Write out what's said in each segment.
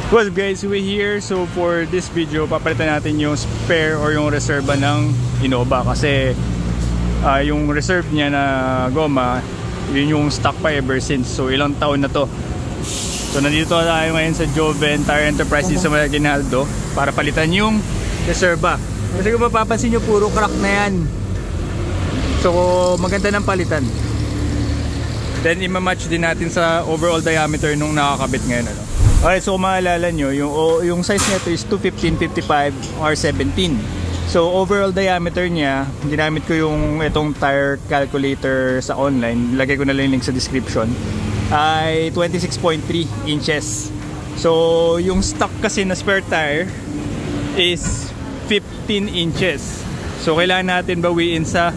What's up guys, we're here. So for this video, papalitan natin yung spare or yung reserva ng Innova. Kasi yung reserve niya na goma, yun yung stock pa ever since. So ilang taon na to. So nandito tayo ngayon sa Joven Tire Enterprise sa Maguinaldo para palitan yung reserva. Kasi kung mapapansin nyo, puro crack na yan. So maganda ng palitan. Then ima-match din natin sa overall diameter nung nakakabit ngayon. Okay, so kung maalala nyo, yung size nito is 215, 55, or 17. So overall diameter niya, ginamit ko yung itong tire calculator sa online, lagay ko na lang yung link sa description, ay 26.3 inches. So yung stock kasi na spare tire is 15 inches. So kailangan natin bawiin sa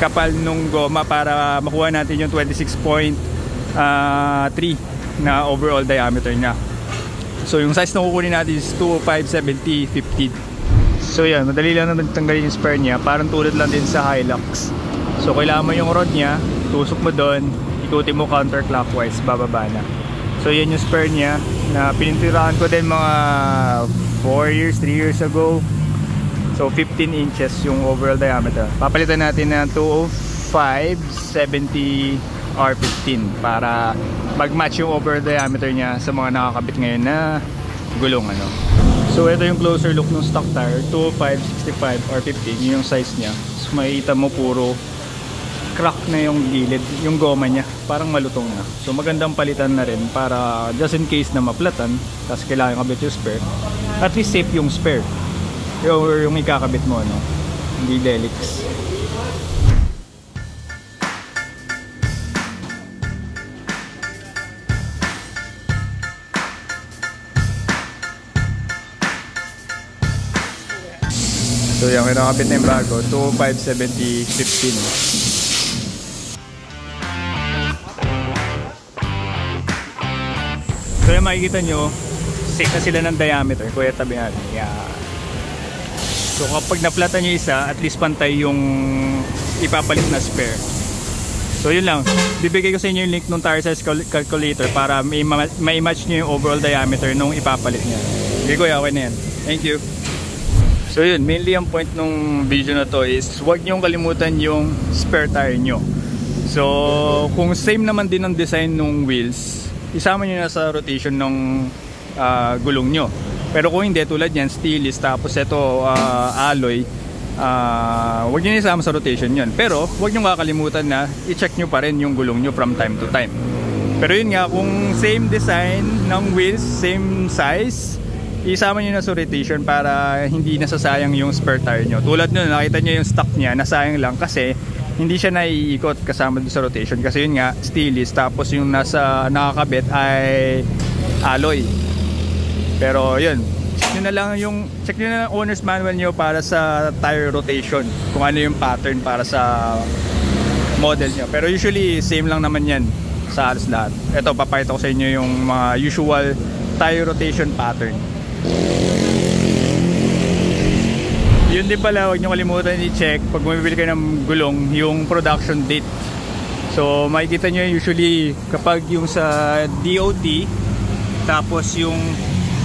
kapal nung goma para makuha natin yung 26.3 na overall diameter niya. So yung size na kukunin natin is 205, 70, 50. So yan, madali lang naman tanggalin yung spare niya. Parang tulad lang din sa Hilux. So kailangan mo yung rod niya, tusok mo doon, ikutin mo counterclockwise, bababa na. So yan yung spare niya na pinintirahan ko din mga 4 years, 3 years ago. So 15 inches yung overall diameter. Papalitan natin ng 205, 70 R15 para mag-match yung overall diameter niya sa mga nakakabit ngayon na gulong So ito yung closer look ng stock tire, 205, 65, R15, yun yung size niya. So makikita mo puro crack na yung gilid, yung goma niya, parang malutong na. So magandang palitan na rin para just in case na maplatan, tapos kailangan kabit yung spare, at least safe yung spare yung ikakabit mo, hindi delix. So yung kinakabit na yung bago, 205, 70, 15. So yung makikita nyo, sake na sila ng diameter. Kuya, tabi natin. Yeah. So kapag naplatan nyo isa, at least pantay yung ipapalit na spare. So yun lang. Bibigay ko sa inyo yung link ng tire size calculator para may match nyo yung overall diameter nung ipapalit nyo. Okay kuya, okay na yan. Thank you. So yun, mainly ang point ng video na to is huwag nyong kalimutan yung spare tire nyo. So kung same naman din ang design ng wheels, isama nyo na sa rotation ng gulong nyo. Pero kung hindi, tulad yan, stainless, tapos ito alloy, huwag nyo isama sa rotation yun. Pero huwag nyo kakalimutan na i-check nyo pa rin yung gulong nyo from time to time. Pero yun nga, kung same design ng wheels, same size, isama nyo na sa rotation para hindi nasasayang yung spare tire nyo. Tulad nyo, nakita nyo yung stock niya, nasayang lang kasi hindi siya naiikot kasama sa rotation. Kasi yun nga, stainless, tapos yung nasa nakakabit ay alloy. Pero yun, check nyo na lang yung owner's manual nyo para sa tire rotation, kung ano yung pattern para sa model nyo. Pero usually same lang naman yan sa halos lahat. Ito, papakita ko sa inyo yung mga usual tire rotation pattern. Yun din pala, huwag nyo kalimutan i-check pag bumibili kayo ng gulong, yung production date. So makikita nyo usually kapag yung sa DOT, tapos yung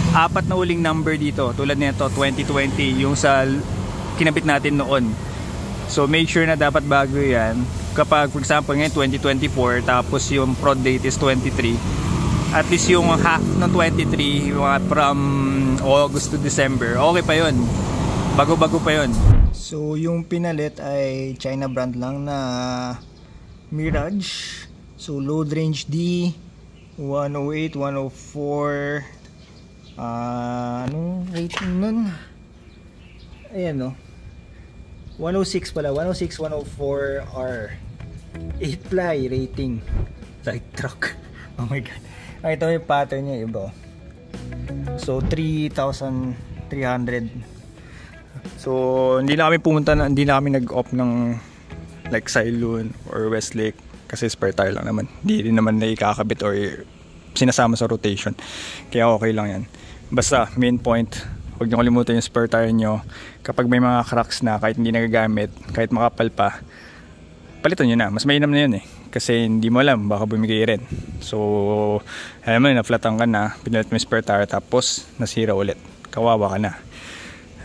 apat na uling number dito, tulad nito 2020, yung sa kinabit natin noon. So make sure na dapat bago yan. Kapag for example ngayon 2024, tapos yung prod date is 23, at least yung half ng 23, from August to December, okay pa yun, bago-bago pa yun. So yung pinalit ay China brand lang na Mirage. So load range D 108, 104, anong rating nun? Ayan 106 pala, 106, 104R, 8 ply rating, light truck. Oh my god. Ito yung pattern niya, iba. So 3,300. So hindi na kami pumunta, hindi na kami nag-off ng like Silon or Westlake kasi spare tire lang naman. Hindi rin naman na ikakabit or sinasama sa rotation. Kaya okay lang yan. Basta main point, huwag nyo kalimutan yung spare tire nyo. Kapag may mga cracks na kahit hindi nagagamit, kahit makapal pa, palitan nyo na. Mas mainam na yun kasi hindi mo alam, baka bumigay rin. So alam mo, na-flatan ka na, pinalit mo yung spare tire tapos nasira ulit, kawawa ka na.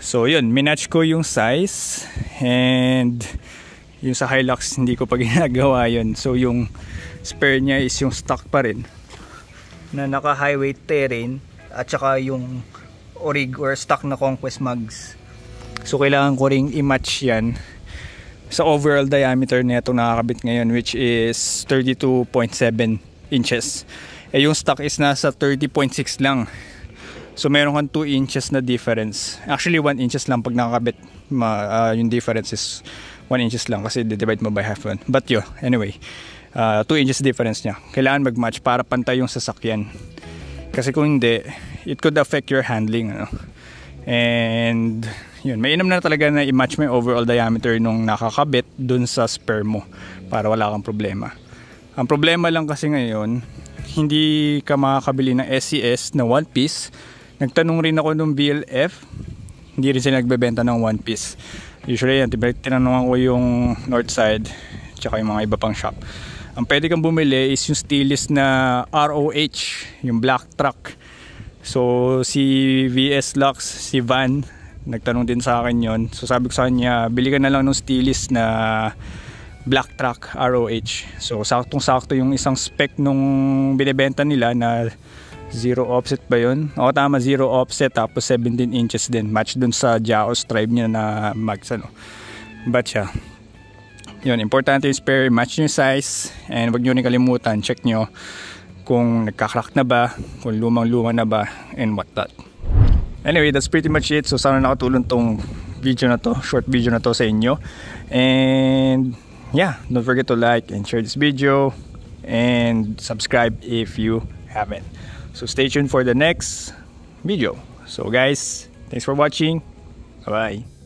So yun, minatch ko yung size, and yung sa Hilux hindi ko pa ginagawa yun. So yung spare niya is yung stock pa rin na naka highway terrain, at saka yung orig or stock na Conquest mags. So kailangan ko ring i-match yan sa overall diameter na itong nakakabit ngayon, which is 32.7 inches. Eh yung stock is nasa 30.6 lang. So meron kang 2 inches na difference. Actually 1 inches lang pag nakakabit. Yung difference is 1 inches lang kasi divide mo by half one. But yun, anyway, 2 inches difference niya. Kailangan mag-match para pantay yung sasakyan. Kasi kung hindi, it could affect your handling, ano? And yun, mainam na talaga na i-match mo yung overall diameter nung nakakabit dun sa spare mo para wala kang problema. Ang problema lang kasi ngayon, hindi ka makakabili ng SCS na one piece. Nagtanong rin ako nung BLF, hindi rin sila nagbebenta ng one piece. Usually yan, tinanungan ko yung Northside tsaka yung mga iba pang shop. Ang pwede kang bumili is yung stainless na ROH, yung black truck. So si VS Lux, si Van, nagtanong din sa akin yon. So sabi ko sa kanya, bili ka na lang ng stainless na black truck ROH. So saktong sakto yung isang spec nung binibenta nila na zero offset ba yun? O tama, zero offset tapos 17 inches din. Match dun sa Jaos tribe niya na mags, ano. But siya, yun, importante yung spare, match yung size, and wag nyo rin kalimutan, check nyo kung nagka-crack na ba, kung lumang-luma na ba, and what that. Anyway, that's pretty much it. So sana nakatulong tong video na to, short video na to sa inyo. And yeah, don't forget to like and share this video, and subscribe if you haven't. So stay tuned for the next video. So guys, thanks for watching. Bye bye.